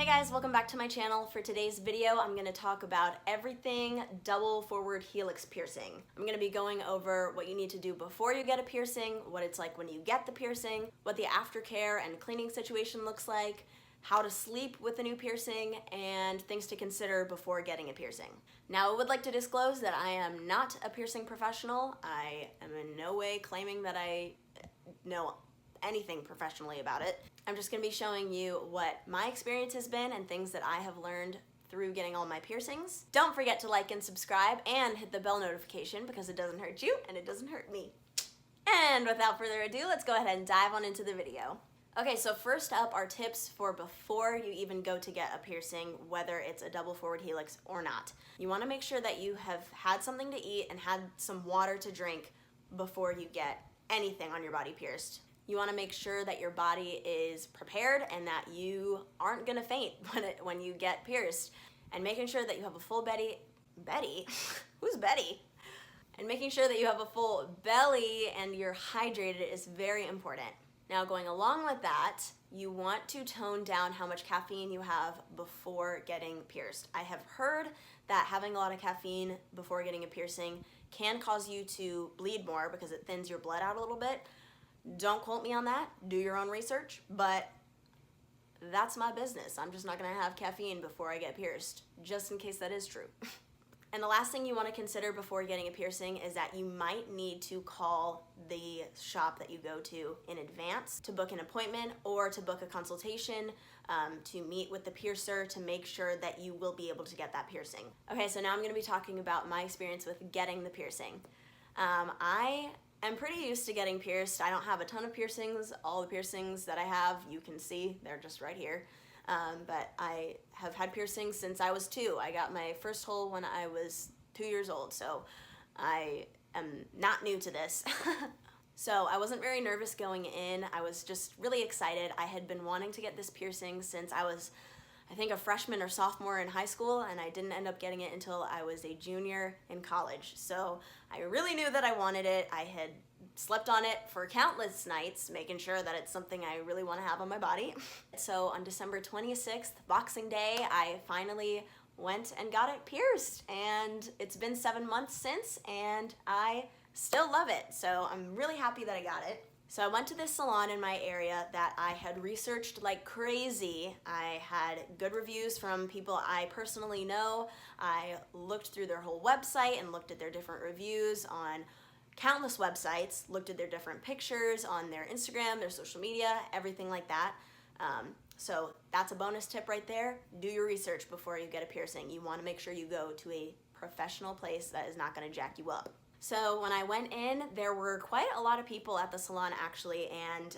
Hey guys, welcome back to my channel. For today's video, I'm going to talk about everything double forward helix piercing. I'm going to be going over what you need to do before you get a piercing, what it's like when you get the piercing, what the aftercare and cleaning situation looks like, how to sleep with a new piercing, and things to consider before getting a piercing. Now, I would like to disclose that I am not a piercing professional. I am in no way claiming that I know anything professionally about it. I'm just gonna be showing you what my experience has been and things that I have learned through getting all my piercings. Don't forget to like and subscribe and hit the bell notification because it doesn't hurt you and it doesn't hurt me. And without further ado, let's go ahead and dive on into the video. Okay, so first up are tips for before you even go to get a piercing, whether it's a double forward helix or not. You wanna make sure that you have had something to eat and had some water to drink before you get anything on your body pierced. You want to make sure that your body is prepared and that you aren't gonna faint when you get pierced. And making sure that you have a full Betty? Who's Betty? And making sure that you have a full belly and you're hydrated is very important. Now, going along with that, you want to tone down how much caffeine you have before getting pierced. I have heard that having a lot of caffeine before getting a piercing can cause you to bleed more because it thins your blood out a little bit. Don't quote me on that, do your own research, but that's my business. I'm just not gonna have caffeine before I get pierced, just in case that is true. And the last thing you wanna consider before getting a piercing is that you might need to call the shop that you go to in advance to book an appointment or to book a consultation to meet with the piercer to make sure that you will be able to get that piercing. Okay, so now I'm gonna be talking about my experience with getting the piercing. I'm pretty used to getting pierced. I don't have a ton of piercings. All the piercings that I have, you can see, they're just right here. But I have had piercings since I was 2. I got my first hole when I was 2 years old, so I am not new to this. So I wasn't very nervous going in. I was just really excited. I had been wanting to get this piercing since I was, I think, a freshman or sophomore in high school, and I didn't end up getting it until I was a junior in college. So I really knew that I wanted it. I had slept on it for countless nights, making sure that it's something I really want to have on my body. So on December 26th, Boxing Day, I finally went and got it pierced, and it's been 7 months since, and I still love it. So I'm really happy that I got it. So I went to this salon in my area that I had researched like crazy. I had good reviews from people I personally know. I looked through their whole website and looked at their different reviews on countless websites, looked at their different pictures on their Instagram, their social media, everything like that. So that's a bonus tip right there. Do your research before you get a piercing. You want to make sure you go to a professional place that is not going to jack you up. So when I went in, there were quite a lot of people at the salon actually, and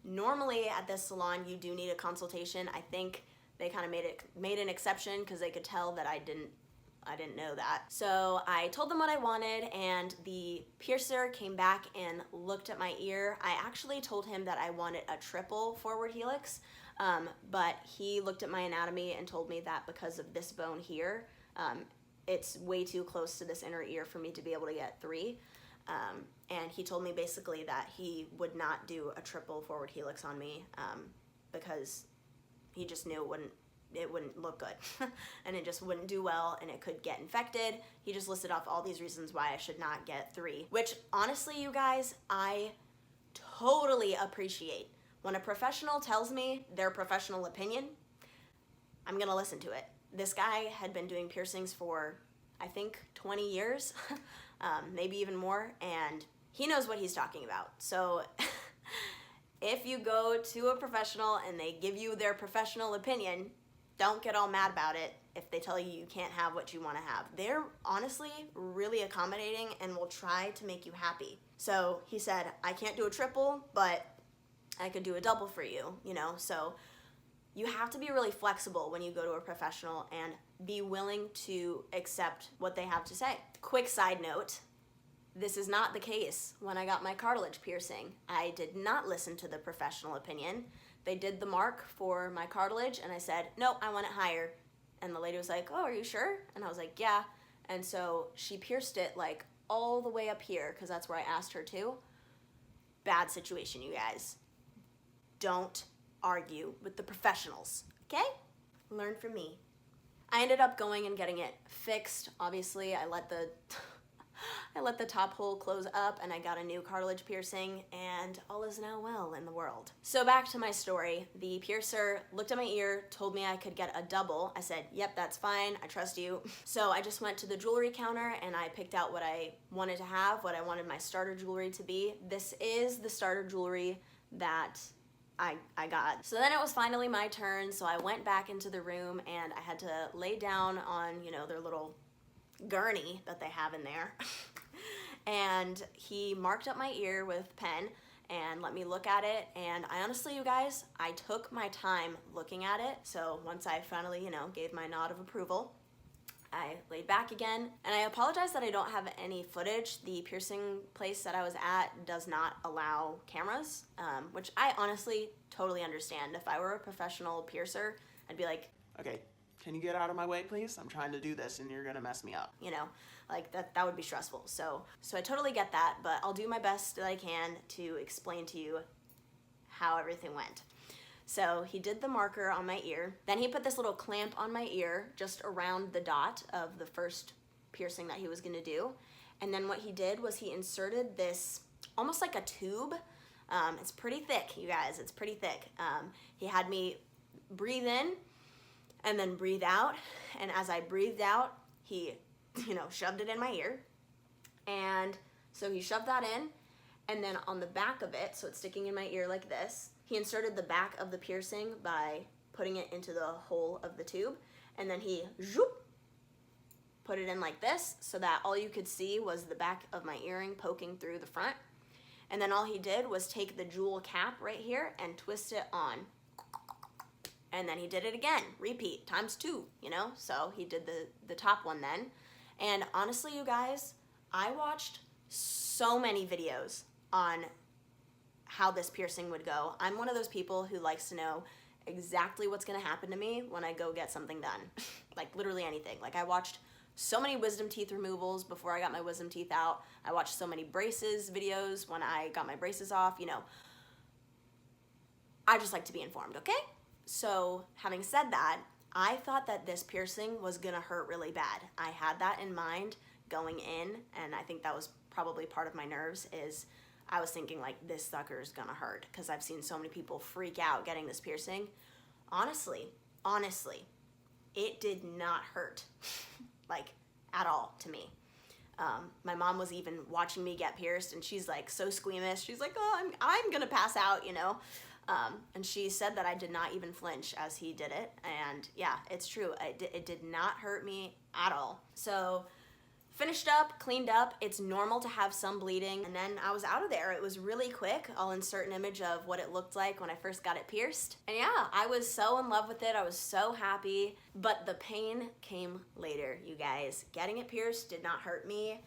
normally at this salon you do need a consultation. I think they kind of made an exception because they could tell that I didn't know that. So I told them what I wanted, and the piercer came back and looked at my ear. I actually told him that I wanted a triple forward helix, but he looked at my anatomy and told me that because of this bone here, it's way too close to this inner ear for me to be able to get 3. And he told me basically that he would not do a triple forward helix on me because he just knew it wouldn't look good and it just wouldn't do well and it could get infected. He just listed off all these reasons why I should not get 3, which honestly, you guys, I totally appreciate. When a professional tells me their professional opinion, I'm gonna listen to it. This guy had been doing piercings for, I think, 20 years, maybe even more, and he knows what he's talking about. So if you go to a professional and they give you their professional opinion, don't get all mad about it if they tell you you can't have what you want to have. They're honestly really accommodating and will try to make you happy. So he said, I can't do a triple, but I could do a double for you, you know? So you have to be really flexible when you go to a professional and be willing to accept what they have to say. Quick side note, this is not the case when I got my cartilage piercing. I did not listen to the professional opinion. They did the mark for my cartilage and I said, nope, I want it higher. And the lady was like, oh, are you sure? And I was like, yeah. And so she pierced it like all the way up here because that's where I asked her to. Bad situation, you guys. Don't argue with the professionals, okay? Learn from me. I ended up going and getting it fixed. Obviously, I let the top hole close up and I got a new cartilage piercing, and all is now well in the world. So back to my story. The piercer looked at my ear, told me I could get a double. I said, yep, that's fine. I trust you. So I just went to the jewelry counter and I picked out what I wanted to have, what I wanted my starter jewelry to be. This is the starter jewelry that I got. So then it was finally my turn, so I went back into the room and I had to lay down on, you know, their little gurney that they have in there. And he marked up my ear with pen and let me look at it, and I honestly, you guys, I took my time looking at it. So once I finally, you know, gave my nod of approval, I laid back again, and I apologize that I don't have any footage. The piercing place that I was at does not allow cameras, which I honestly totally understand. If I were a professional piercer, I'd be like, okay, can you get out of my way, please? I'm trying to do this and you're gonna mess me up. You know, like that would be stressful. So I totally get that, but I'll do my best that I can to explain to you how everything went. So he did the marker on my ear. Then he put this little clamp on my ear just around the dot of the first piercing that he was gonna do. And then what he did was he inserted this almost like a tube. It's pretty thick, you guys, it's pretty thick. He had me breathe in and then breathe out. And as I breathed out, he, you know, shoved it in my ear. And so he shoved that in, and then on the back of it, so it's sticking in my ear like this, he inserted the back of the piercing by putting it into the hole of the tube, and then he zoop, put it in like this so that all you could see was the back of my earring poking through the front. And then all he did was take the jewel cap right here and twist it on. And then he did it again, repeat, times 2, you know? So he did the top one then. And honestly, you guys, I watched so many videos on how this piercing would go. I'm one of those people who likes to know exactly what's gonna happen to me when I go get something done. Like literally anything. Like I watched so many wisdom teeth removals before I got my wisdom teeth out. I watched so many braces videos when I got my braces off, you know. I just like to be informed, okay? So having said that, I thought that this piercing was gonna hurt really bad. I had that in mind going in, and I think that was probably part of my nerves, is I was thinking like, this sucker's gonna hurt, because I've seen so many people freak out getting this piercing. Honestly, it did not hurt, like at all to me. My mom was even watching me get pierced, and she's like so squeamish. She's like, oh, I'm gonna pass out, you know? And she said that I did not even flinch as he did it. And yeah, it's true. It did not hurt me at all. So finished up, cleaned up. It's normal to have some bleeding. And then I was out of there. It was really quick. I'll insert an image of what it looked like when I first got it pierced. And yeah, I was so in love with it. I was so happy. But the pain came later, you guys. Getting it pierced did not hurt me.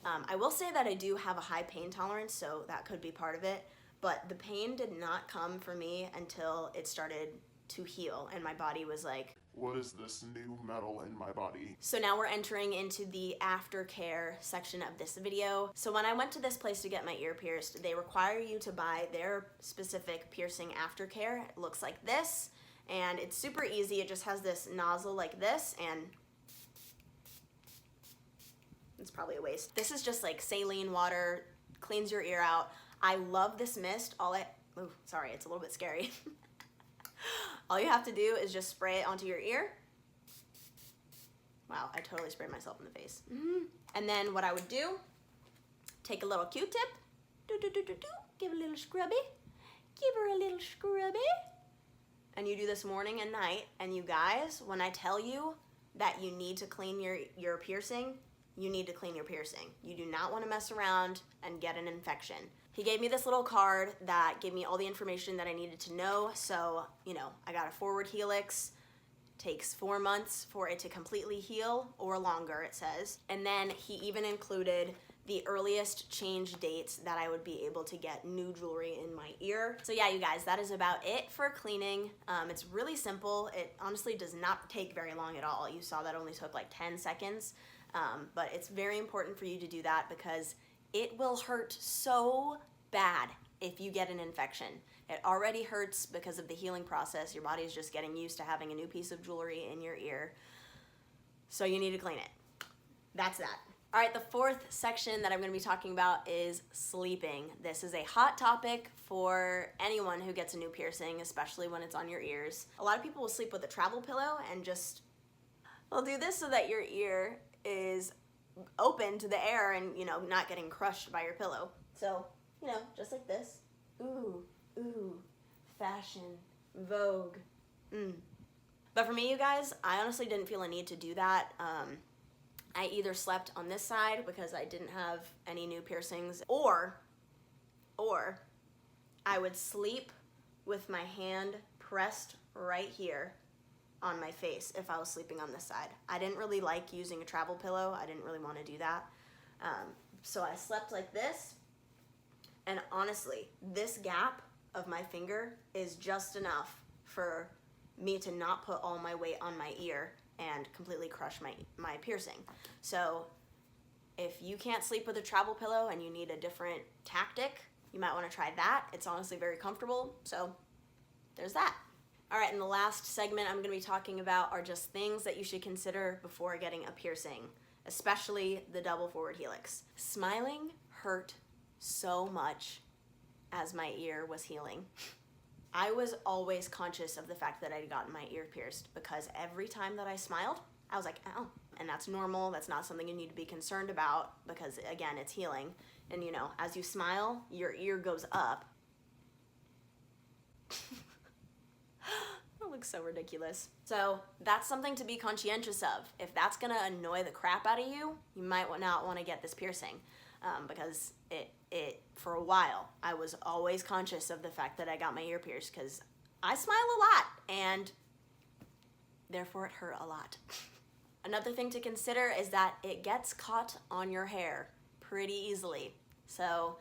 I will say that I do have a high pain tolerance, so that could be part of it. But the pain did not come for me until it started to heal, and my body was like, what is this new metal in my body? So now we're entering into the aftercare section of this video. So when I went to this place to get my ear pierced, they require you to buy their specific piercing aftercare. It looks like this, and it's super easy. It just has this nozzle like this, and it's probably a waste. This is just like saline water, cleans your ear out. I love this mist. Sorry, it's a little bit scary. All you have to do is just spray it onto your ear. Wow, I totally sprayed myself in the face. And then what I would do, take a little Q-tip, give a little scrubby, give her a little scrubby. And you do this morning and night. And you guys, when I tell you that you need to clean your piercing, you need to clean your piercing. You do not want to mess around and get an infection. He gave me this little card that gave me all the information that I needed to know. So, you know, I got a forward helix. Takes 4 months for it to completely heal, or longer, it says. And then he even included the earliest change dates that I would be able to get new jewelry in my ear. So yeah, you guys, that is about it for cleaning. It's really simple. It honestly does not take very long at all. You saw that only took like 10 seconds. But it's very important for you to do that because it will hurt so bad if you get an infection. It already hurts because of the healing process. Your body is just getting used to having a new piece of jewelry in your ear. So you need to clean it. That's that. All right, the fourth section that I'm going to be talking about is sleeping. This is a hot topic for anyone who gets a new piercing, especially when it's on your ears. A lot of people will sleep with a travel pillow and just, they'll do this so that your ear is open to the air and, you know, not getting crushed by your pillow. So, you know, just like this. Ooh, ooh, fashion, Vogue. But for me, you guys, I honestly didn't feel a need to do that. I either slept on this side because I didn't have any new piercings, or I would sleep with my hand pressed right here on my face if I was sleeping on this side. I didn't really like using a travel pillow. I didn't really want to do that. So I slept like this, and honestly, this gap of my finger is just enough for me to not put all my weight on my ear and completely crush my piercing. So if you can't sleep with a travel pillow and you need a different tactic, you might want to try that. It's honestly very comfortable, so there's that. All right, and the last segment I'm going to be talking about are just things that you should consider before getting a piercing, especially the double forward helix. Smiling hurt so much as my ear was healing. I was always conscious of the fact that I'd gotten my ear pierced, because every time that I smiled, I was like, ow. And that's normal. That's not something you need to be concerned about, because again, it's healing. And you know, as you smile, your ear goes up. That looks so ridiculous. So that's something to be conscientious of. If that's gonna annoy the crap out of you, you might not want to get this piercing, because it for a while, I was always conscious of the fact that I got my ear pierced, because I smile a lot, and therefore it hurt a lot. Another thing to consider is that it gets caught on your hair pretty easily. So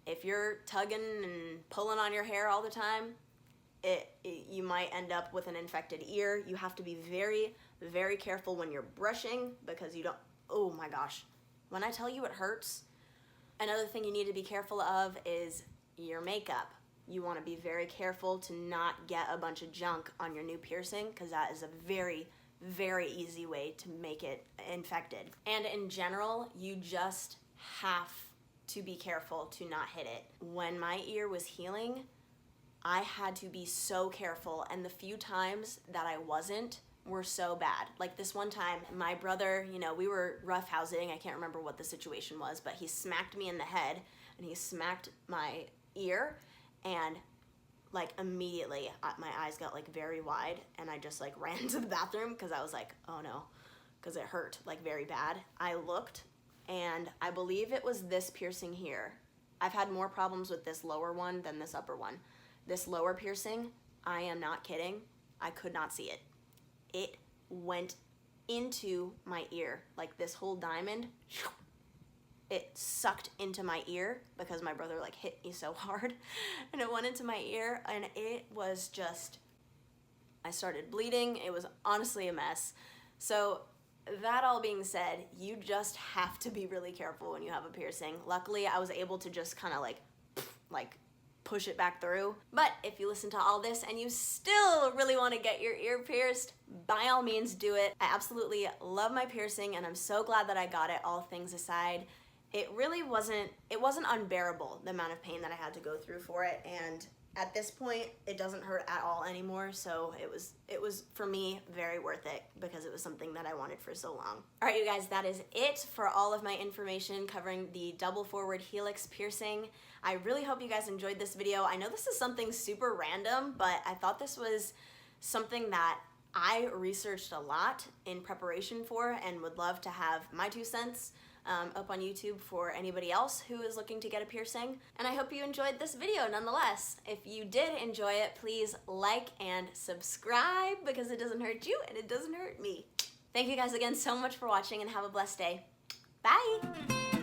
if you're tugging and pulling on your hair all the time, you might end up with an infected ear. You have to be very, very careful when you're brushing, because you don't, oh my gosh. When I tell you it hurts. Another thing you need to be careful of is your makeup. You want to be very careful to not get a bunch of junk on your new piercing, because that is a very, very easy way to make it infected. And in general, you just have to be careful to not hit it. When my ear was healing, I had to be so careful, and the few times that I wasn't were so bad. Like this one time, my brother, you know, we were roughhousing. I can't remember what the situation was, but he smacked me in the head, and he smacked my ear, and like immediately my eyes got like very wide, and I just like ran to the bathroom because I was like, oh no, because it hurt like very bad. I looked, and I believe it was this piercing here. I've had more problems with this lower one than this upper one. This lower piercing, I am not kidding, I could not see it. It went into my ear, like this whole diamond, it sucked into my ear because my brother like hit me so hard, and it went into my ear, and it was just, I started bleeding. It was honestly a mess. So that all being said, you just have to be really careful when you have a piercing. Luckily, I was able to just kind of like push it back through. But if you listen to all this and you still really want to get your ear pierced, by all means do it. I absolutely love my piercing, and I'm so glad that I got it, all things aside. It really wasn't unbearable, the amount of pain that I had to go through for it, and at this point, it doesn't hurt at all anymore, so it was for me very worth it, because it was something that I wanted for so long. All right, you guys, that is it for all of my information covering the double forward helix piercing. I really hope you guys enjoyed this video. I know this is something super random, but I thought this was something that I researched a lot in preparation for, and would love to have my 2 cents up on YouTube for anybody else who is looking to get a piercing. And I hope you enjoyed this video nonetheless. If you did enjoy it, please like and subscribe, because it doesn't hurt you and it doesn't hurt me. Thank you guys again so much for watching, and have a blessed day. Bye!